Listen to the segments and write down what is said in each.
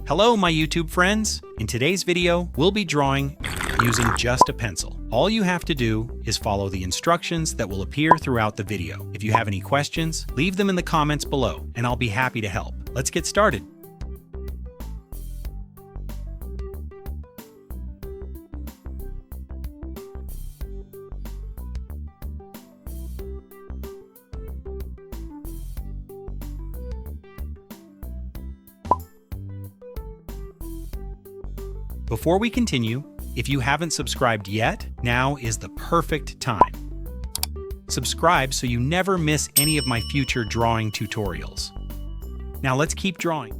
Hello, my YouTube friends! In today's video, we'll be drawing using just a pencil. All you have to do is follow the instructions that will appear throughout the video. If you have any questions, leave them in the comments below, and I'll be happy to help. Let's get started. Before we continue, if you haven't subscribed yet, now is the perfect time. Subscribe so you never miss any of my future drawing tutorials. Now let's keep drawing.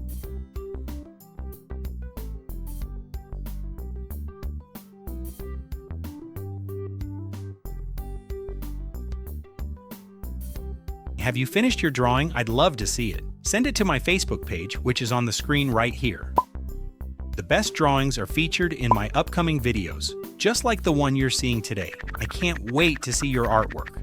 Have you finished your drawing? I'd love to see it. Send it to my Facebook page, which is on the screen right here. The best drawings are featured in my upcoming videos, just like the one you're seeing today. I can't wait to see your artwork.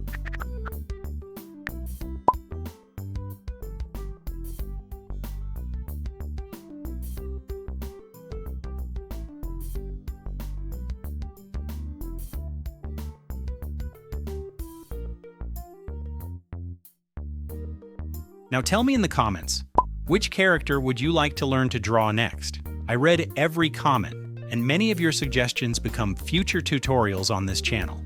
Now tell me in the comments, which character would you like to learn to draw next? I read every comment, and many of your suggestions become future tutorials on this channel.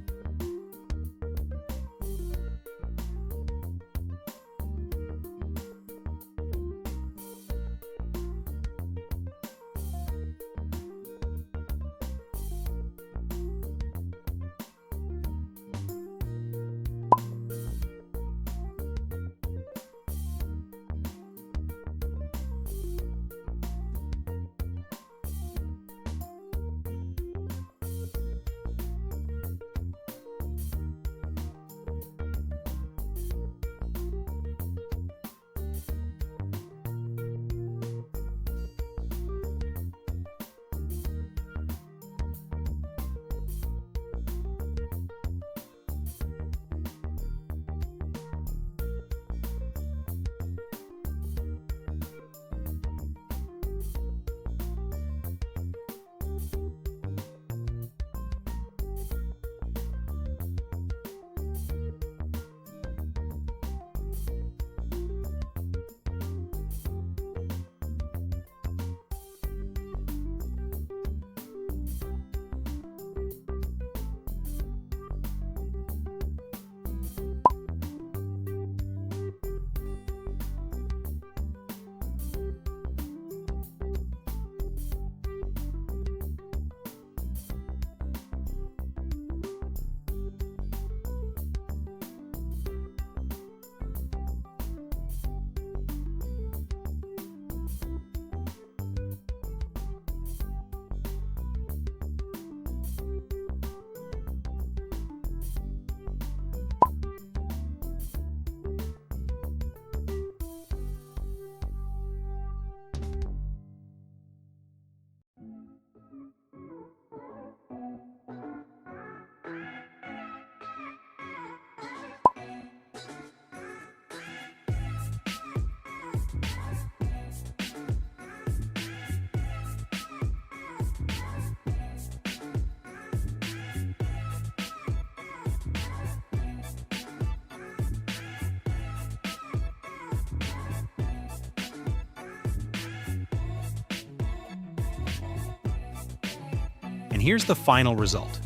And here's the final result.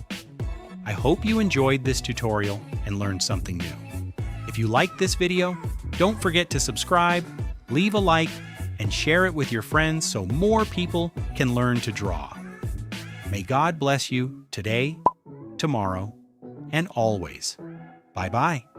I hope you enjoyed this tutorial and learned something new. If you liked this video, don't forget to subscribe, leave a like, and share it with your friends so more people can learn to draw. May God bless you today, tomorrow, and always. Bye-bye.